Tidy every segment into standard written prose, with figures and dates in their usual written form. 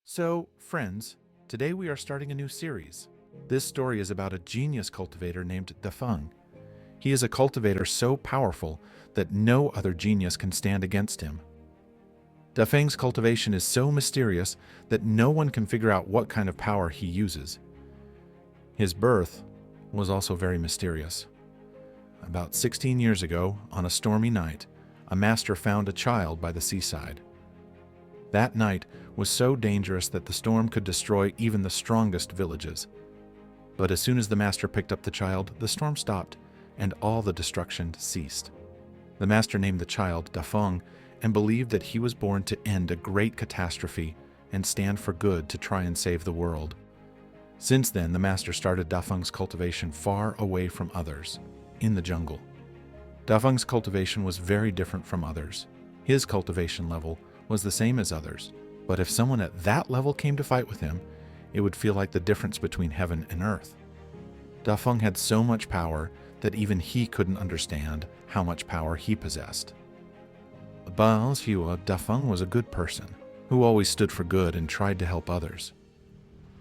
So, friends, today we are starting a new series. This story is about a genius cultivator named Dafeng. He is a cultivator so powerful that no other genius can stand against him. Dafeng's cultivation is so mysterious that no one can figure out what kind of power he uses. His birth was also very mysterious. About 16 years ago, on a stormy night, a master found a child by the seaside. That night was so dangerous that the storm could destroy even the strongest villages. But as soon as the master picked up the child, the storm stopped, and all the destruction ceased. The master named the child Dafeng and believed that he was born to end a great catastrophe and stand for good to try and save the world. Since then, the master started Dafeng's cultivation far away from others, in the jungle. Dafeng's cultivation was very different from others. His cultivation level was the same as others, but if someone at that level came to fight with him, it would feel like the difference between heaven and earth. Dafeng had so much power that even he couldn't understand how much power he possessed. Dafeng was a good person, who always stood for good and tried to help others.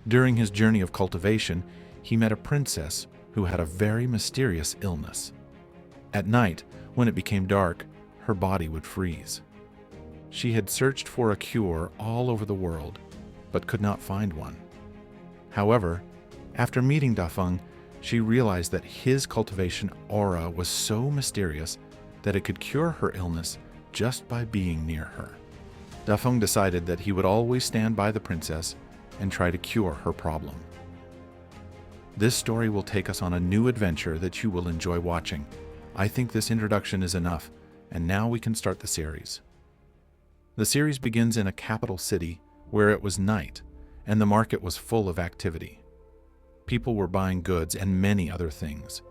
During his journey of cultivation, he met a princess who had a very mysterious illness. At night, when it became dark, her body would freeze. She had searched for a cure all over the world, but could not find one. However, after meeting Dafeng, she realized that his cultivation aura was so mysterious that it could cure her illness just by being near her. Dafeng decided that he would always stand by the princess and try to cure her problem. This story will take us on a new adventure that you will enjoy watching. I think this introduction is enough, and now we can start the series. The series begins in a capital city where it was night and the market was full of activity. People were buying goods and many other things.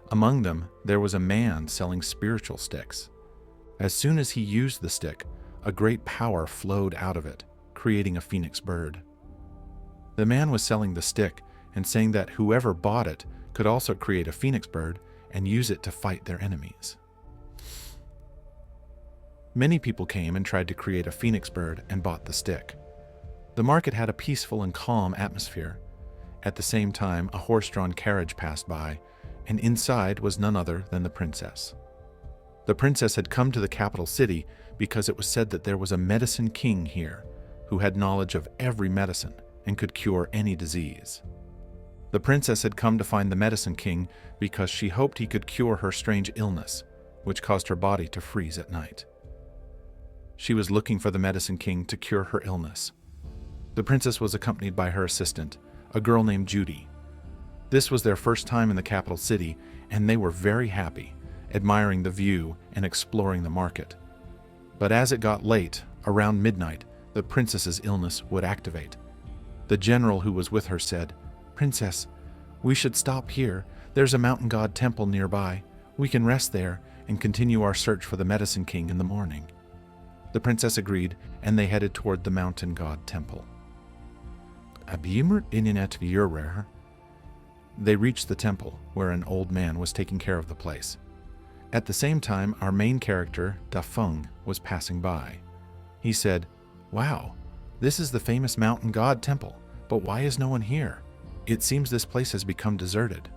Among them, there was a man selling spiritual sticks. As soon as he used the stick, a great power flowed out of it, creating a phoenix bird. The man was selling the stick and saying that whoever bought it could also create a phoenix bird and use it to fight their enemies. Many people came and tried to create a phoenix bird and bought the stick. The market had a peaceful and calm atmosphere. At the same time, a horse-drawn carriage passed by, and inside was none other than the princess. The princess had come to the capital city because it was said that there was a medicine king here who had knowledge of every medicine and could cure any disease. The princess had come to find the medicine king because she hoped he could cure her strange illness, which caused her body to freeze at night. She was looking for the medicine king to cure her illness. The princess was accompanied by her assistant, a girl named Judy. This was their first time in the capital city, and they were very happy, admiring the view and exploring the market. But as it got late, around midnight, the princess's illness would activate. The general who was with her said, "Princess, we should stop here. There's a mountain god temple nearby. We can rest there and continue our search for the medicine king in the morning." The princess agreed, and they headed toward the mountain god temple. They reached the temple, where an old man was taking care of the place. At the same time, our main character, Dafeng, was passing by. He said, "Wow, this is the famous mountain god temple, but why is no one here? It seems this place has become deserted."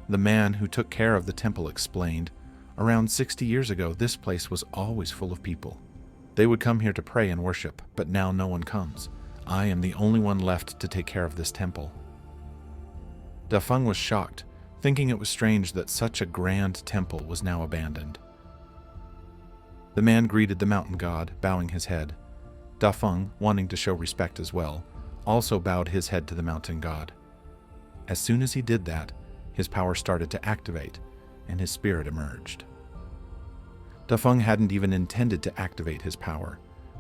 The man who took care of the temple explained, "Around 60 years ago, this place was always full of people. They would come here to pray and worship, but now no one comes. I am the only one left to take care of this temple." Dafeng was shocked, thinking it was strange that such a grand temple was now abandoned. The man greeted the mountain god, bowing his head. Dafeng, wanting to show respect as well, also bowed his head to the mountain god. As soon as he did that, his power started to activate, and his spirit emerged. Dafeng hadn't even intended to activate his power,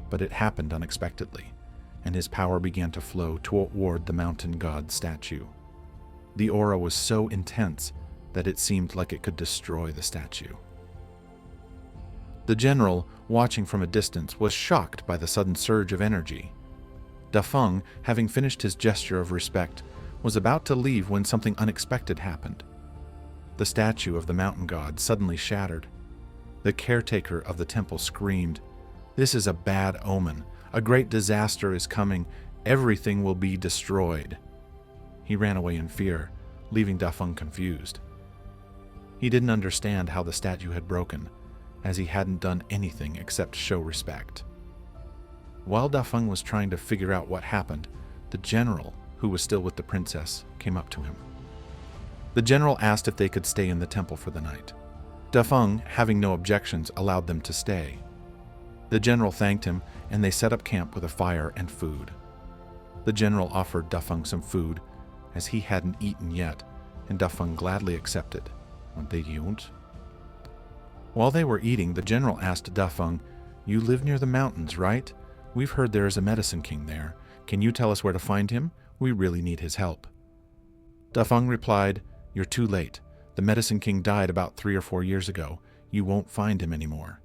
but it happened unexpectedly, and his power began to flow toward the mountain god's statue. The aura was so intense that it seemed like it could destroy the statue. The general, watching from a distance, was shocked by the sudden surge of energy. Dafeng, having finished his gesture of respect, was about to leave when something unexpected happened. The statue of the mountain god suddenly shattered. The caretaker of the temple screamed, "This is a bad omen. A great disaster is coming, Everything will be destroyed." He ran away in fear, leaving Dafeng confused. He didn't understand how the statue had broken, as he hadn't done anything except show respect. While Dafeng was trying to figure out what happened, the general, who was still with the princess, came up to him. The general asked if they could stay in the temple for the night. Dafeng, having no objections, allowed them to stay. The general thanked him, and they set up camp with a fire and food. The general offered Dafeng some food, as he hadn't eaten yet, and Dafeng gladly accepted. While they were eating, the general asked Dafeng, "You live near the mountains, right? We've heard there is a medicine king there. Can you tell us where to find him? We really need his help." Dafeng replied, "You're too late. The medicine king died about 3 or 4 years ago. You won't find him anymore."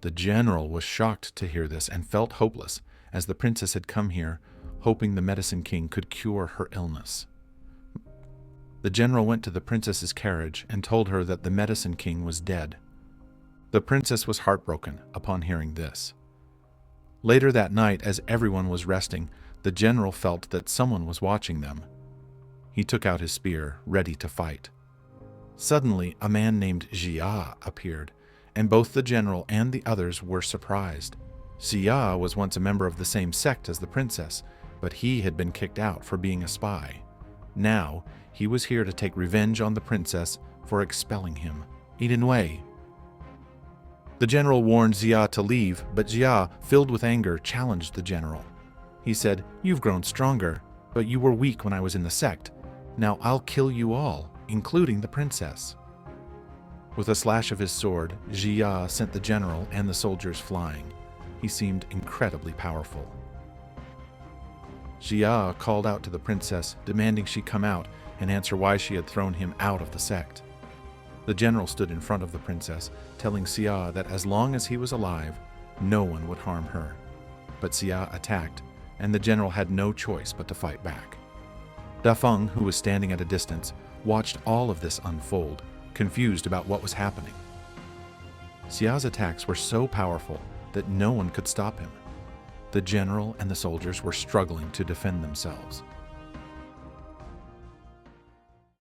The general was shocked to hear this and felt hopeless, as the princess had come here, hoping the medicine king could cure her illness. The general went to the princess's carriage and told her that the medicine king was dead. The princess was heartbroken upon hearing this. Later that night, as everyone was resting, the general felt that someone was watching them. He took out his spear, ready to fight. Suddenly, a man named Jia appeared, and both the general and the others were surprised. Jia was once a member of the same sect as the princess, but he had been kicked out for being a spy. Now, he was here to take revenge on the princess for expelling him. Wei. The general warned Jia to leave, but Jia, filled with anger, challenged the general. He said, "You've grown stronger, but you were weak when I was in the sect. Now I'll kill you all, including the princess." With a slash of his sword, Jia sent the general and the soldiers flying. He seemed incredibly powerful. Jia called out to the princess, demanding she come out and answer why she had thrown him out of the sect. The general stood in front of the princess, telling Jia that as long as he was alive, no one would harm her. But Jia attacked, and the general had no choice but to fight back. Dafeng, who was standing at a distance, watched all of this unfold, confused about what was happening. Jia's attacks were so powerful that no one could stop him. The general and the soldiers were struggling to defend themselves.